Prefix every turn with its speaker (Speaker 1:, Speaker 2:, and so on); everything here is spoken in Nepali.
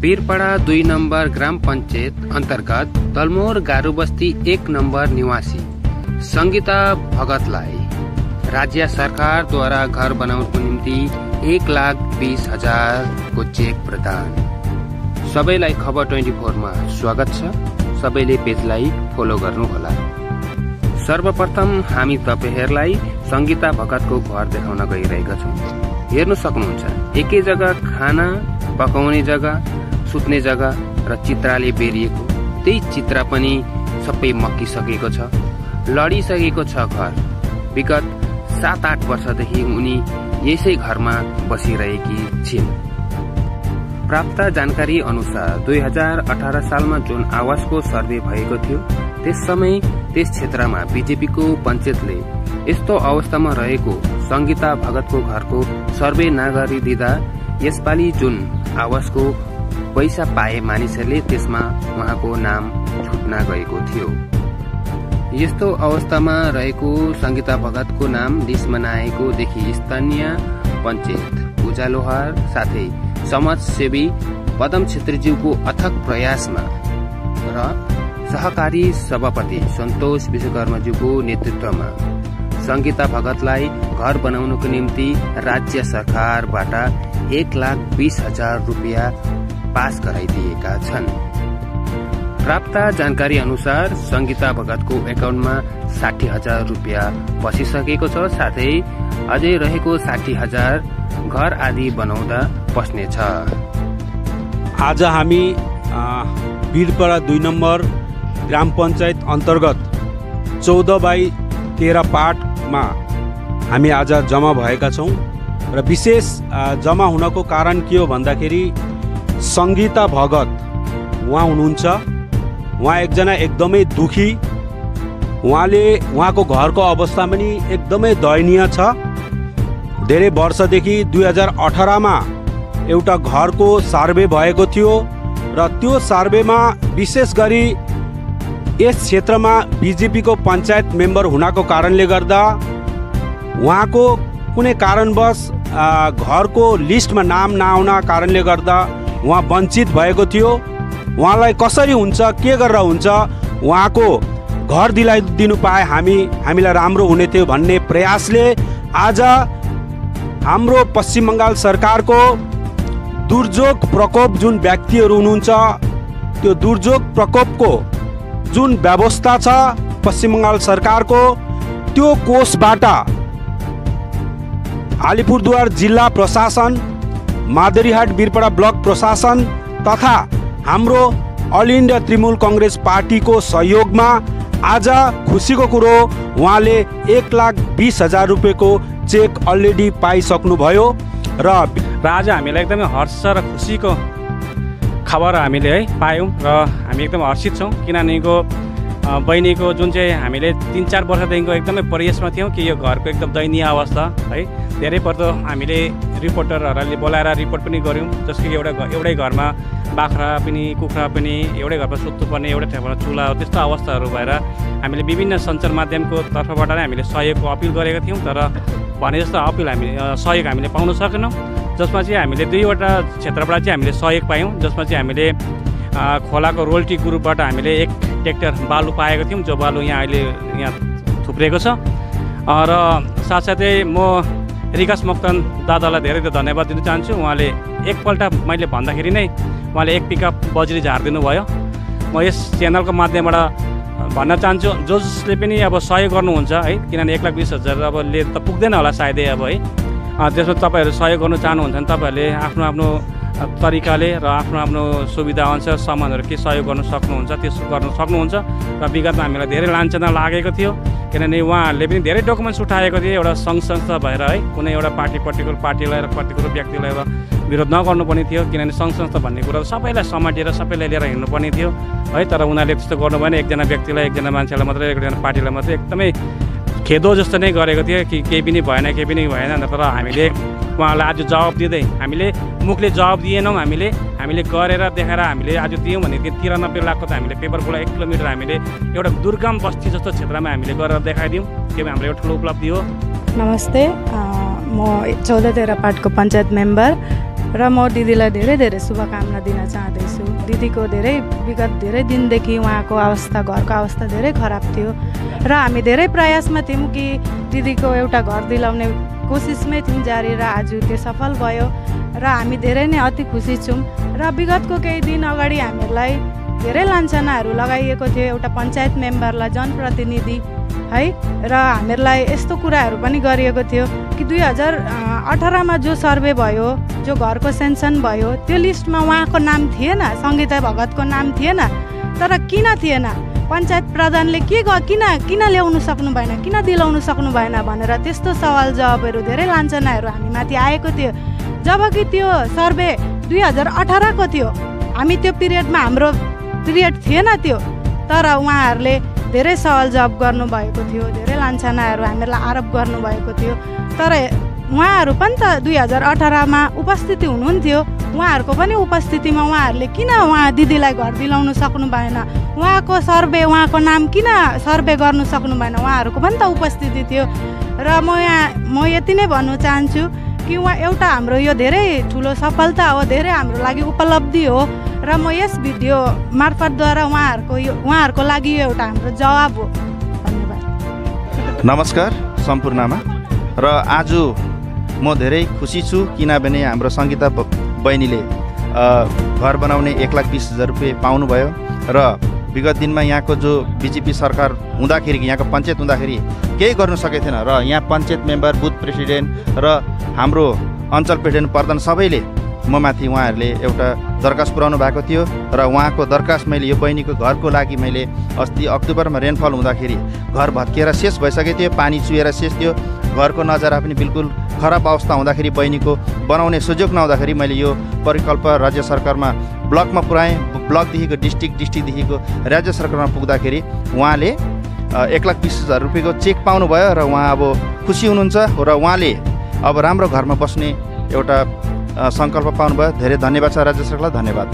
Speaker 1: बीरपाडा 2 नम्बर ग्राम पञ्चायत अन्तर्गत तलमोर गारुबस्ती 1 नम्बर निवासी संगीता भगतलाई राज्य सरकारद्वारा घर बनाउनको निम्ति 1,20,000 को चेक प्रदान। सबैलाई खबर 24 मा स्वागत छ। सबैले पेजलाई फलो गर्नुहोला। सर्वप्रथम हामी तपाईहरुलाई संगीता भगतको घर देखाउन गइरहेका छौं। हेर्न सक्नुहुन्छ एकै जग्गा खाना पकाउने जग्गा, सुत्ने जग्गा र चित्राले बेरिएको। त्यही चित्र पनि सबै मक्किसकेको छ, लडिसकेको छ घर। विगत 7-8 वर्षदेखि उनी यसै घरमा बसिरहेकी छिन्। प्राप्त जानकारी अनुसार 2018 सालमा जुन आवासको सर्वे भएको थियो, त्यस समय त्यस क्षेत्रमा बीजेपीको पञ्चायतले यस्तो अवस्थामा रहेको संगीता भगतको घरको सर्वे नगरिदिँदा यसपालि जुन आवासको पैसा पाए मानिसहरूले त्यसमा उहाँको नाम छुट्न गएको थियो। यस्तो अवस्थामा रहेको संगीता भगतको नाम लिस्टमा नआएको देखि स्थानीय पञ्चायत पूजा लोहार साथै समाजसेवी पदम छेत्रीज्यूको अथक प्रयासमा र सहकारी सभापति सन्तोष विश्वकर्माज्यूको नेतृत्वमा संगीता भगतलाई घर बनाउनको निम्ति राज्य सरकारबाट 1,20,000 रुपियाँ पास गराइदिएका छन्। प्राप्त जानकारी अनुसार संगीता भगतको एकाउन्टमा 60,000 रुपियाँ पसिसकेको छ। साथै अझै रहेको 60,000 घर आदि बनाउँदा पस्नेछ।
Speaker 2: आज हामी बीरपाडा 2 नम्बर ग्राम पञ्चायत अन्तर्गत 14/13 पाटमा हामी आज जम्मा भएका छौँ र विशेष जम्मा हुनको कारण के हो भन्दाखेरि संगीता भगत उहाँ हुनुहुन्छ। उहाँ एकजना एकदमै दुखी। उहाँको घरको अवस्था पनि एकदमै दयनीय छ। धेरै वर्षदेखि 2018 मा एउटा घरको सर्वे भएको थियो र त्यो सर्वेमा विशेष गरी यस क्षेत्रमा बीजेपीको पञ्चायत मेम्बर हुनको कारणले गर्दा उहाँको कुनै कारणवश घरको लिस्टमा नाम नआउन कारणले गर्दा उहाँ वञ्चित भएको थियो। उहाँलाई कसरी हुन्छ, के गरेर हुन्छ, उहाँको घर दिलाइदिनु पाए हामीलाई राम्रो हुने थियो भन्ने प्रयासले आज हाम्रो पश्चिम बङ्गाल सरकारको दुर्योग प्रकोप जुन व्यक्तिहरू हुनुहुन्छ, त्यो दुर्योग प्रकोपको जुन व्यवस्था छ पश्चिम बङ्गाल सरकारको, त्यो कोषबाट अलिपुरद्वार जिल्ला प्रशासन, मादरीहाट बीरपाडा ब्लक प्रशासन तथा हाम्रो अल इन्डिया तृणमूल कांग्रेस पार्टीको सहयोगमा आज खुसीको कुरो उहाँले 1,20,000 रुपियाँको चेक अलरेडी पाइसक्नुभयो र
Speaker 3: आज हामीलाई एकदमै हर्ष र खुसीको खबर हामीले पायौँ र हामी एकदम हर्षित छौँ। किनभनेको बहिनीको जुन चाहिँ हामीले 3-4 वर्षदेखिको एकदमै प्रयासमा थियौँ कि यो घरको एकदम दयनीय अवस्था है। धेरैपल्ट हामीले रिपोर्टरहरूले बोलाएर रिपोर्ट पनि गऱ्यौँ, जसको कि एउटै घरमा बाख्रा पनि कुखुरा पनि एउटै घरमा सुत्नुपर्ने, एउटै ठाउँमा चुला, त्यस्तो अवस्थाहरू भएर हामीले विभिन्न सञ्चार माध्यमको तर्फबाट नै हामीले सहयोगको अपिल गरेका थियौँ। तर भने जस्तो सहयोग हामीले पाउन सकेनौँ। जसमा चाहिँ हामीले 2वटा क्षेत्रबाट चाहिँ हामीले सहयोग पायौँ। जसमा चाहिँ हामीले खोलाको रोल्टी ग्रुपबाट हामीले 1 ट्र्याक्टर बालु पाएको थियौँ, जो बालु अहिले थुप्रिएको छ। र साथसाथै म रिकास मोक्तान दादालाई धेरै धन्यवाद दिन चाहन्छु। उहाँले एकपल्ट मैले भन्दाखेरि नै उहाँले 1 पिकअप बजरी झारिदिनु भयो। म यस च्यानलको माध्यमबाट भन्न चाहन्छु, जसले पनि अब सहयोग गर्नुहुन्छ है, किनभने 1,20,000 अब ले त पुग्दैन होला सायदै अब है। त्यसमा तपाईँहरू सहयोग गर्नु चाहनुहुन्छ भने तपाईँहरूले आफ्नो तरिकाले र आफ्नो सुविधा अनुसार सामानहरू के सहयोग गर्नु सक्नुहुन्छ, त्यसो गर्नु सक्नुहुन्छ। र विगतमा हामीलाई धेरै लाञ्छना लागेको थियो, किनभने उहाँहरूले पनि धेरै डकुमेन्ट्स उठाएको थियो एउटा सङ्घ संस्था भएर है। कुनै एउटा पर्टिकुलर पार्टीलाई र पर्टिकुलर व्यक्तिलाई विरोध नगर्नुपर्ने थियो, किनभने सङ्घ संस्था भन्ने कुरा सबैलाई समाटेर सबैलाई लिएर हिँड्नुपर्ने थियो है। तर उनीहरूले त्यस्तो गर्नु भएन। एकजना व्यक्तिलाई, एकजना मान्छेलाई मात्रै, एकजना पार्टीलाई मात्रै एकदमै खेदो जस्तो नै गरेको थियो कि केही पनि भएन। तर हामीले उहाँलाई आज जवाब दिँदै हामीले मुखले जवाब दिएनौँ। हामीले गरेर देखाएर हामीले आज दियौँ भने 93 लाखको त हामीले पेपरबाट 1 किलोमिटर हामीले एउटा दुर्गम बस्ती जस्तो क्षेत्रमा हामीले गरेर देखाइदियौँ। त्यो हाम्रो एउटा ठुलो उपलब्धि हो।
Speaker 4: नमस्ते, म 14/13 पाटको पञ्चायत मेम्बर र म दिदीलाई धेरै धेरै शुभकामना दिन चाहँदैछु। दिदीको विगत धेरै दिनदेखि उहाँको अवस्था, घरको अवस्था धेरै खराब थियो र हामी धेरै प्रयासमा थियौँ कि दिदीको एउटा घर दिलाउने कोसिसमै थियौँ जारी, र आज त्यो सफल भयो र हामी धेरै नै अति खुसी छौँ। र विगतको केही दिन अगाडि हामीहरूलाई धेरै लाञ्छनाहरू लगाइएको थियो एउटा पञ्चायत मेम्बरलाई, जनप्रतिनिधि है, र हामीहरूलाई यस्तो कुराहरू पनि गरिएको थियो कि 2018मा जो सर्वे भयो, जो घरको सेन्सन भयो, त्यो लिस्टमा उहाँको नाम थिएन, सङ्गीता भगतको नाम थिएन। तर किन थिएन? पञ्चायत प्रधानले किन ल्याउनु सक्नु भएन, किन दिलाउनु सक्नु भएन भनेर त्यस्तो सवाल जवाबहरू, धेरै लाञ्छनाहरू हामीमाथि आएको थियो। जबकि त्यो सर्वे 2018को थियो, हामी त्यो पिरियडमा, हाम्रो पिरियड थिएन त्यो। तर उहाँहरूले धेरै सवाल जवाब गर्नुभएको थियो, धेरै लाञ्छनाहरू हामीहरूलाई आरोप गर्नुभएको थियो। तर उहाँहरू पनि त 2018मा उपस्थिति हुनुहुन्थ्यो, उहाँहरूको पनि उपस्थितिमा उहाँहरूले किन उहाँ दिदीलाई घर दिलाउनु सक्नु भएन, उहाँको सर्वे, उहाँको नाम किन सर्वे गर्नु सक्नु भएन, उहाँहरूको पनि त उपस्थिति थियो। र म यति नै भन्नु चाहन्छु कि उहाँ एउटा हाम्रो यो धेरै ठुलो सफलता हो, धेरै हाम्रो लागि उपलब्धि हो र म यस भिडियो मार्फतद्वारा उहाँहरूको लागि यो एउटा हाम्रो जवाब हो। धन्यवाद।
Speaker 5: नमस्कार सम्पूर्णमा। र आज म धेरै खुसी छु किनभने हाम्रो सङ्गीता बहिनीले घर बनाउने 1,20,000 रुपियाँ पाउनुभयो र विगत दिनमा यहाँको जो बिजेपी सरकार हुँदाखेरि, यहाँको पञ्चायत हुँदाखेरि केही गर्नु सकेको थिएन र यहाँ पञ्चायत मेम्बर, बुथ प्रेसिडेन्ट र हाम्रो अञ्चल प्रेसिडेन्ट, प्रधान सबैले म माथि उहाँहरूले एउटा दरखास्त पुर्याउनु भएको थियो र उहाँको दरखास्त मैले यो बहिनीको घरको लागि मैले अस्ति अक्टोबरमा रेनफल हुँदाखेरि घर भत्किएर शेष भइसकेको थियो, पानी चुहेर शेष थियो, घरको नजारा पनि बिल्कुल खराब अवस्था हुँदाखेरि बहिनीको बनाउने सुযোग नहुँदाखेरि मैले यो परिकल्प राज्य सरकारमा ब्लकमा पुऱ्याएँ। ब्लकदेखिको डिस्ट्रिक्टदेखिको राज्य सरकारमा पुग्दाखेरि उहाँले 1,20,000 रुपियाँको चेक पाउनुभयो र उहाँ अब खुसी हुनुहुन्छ र उहाँले अब राम्रो घरमा बस्ने एउटा सङ्कल्प पाउनुभयो। धेरै धन्यवाद छ राज्य सरकारलाई, धन्यवाद।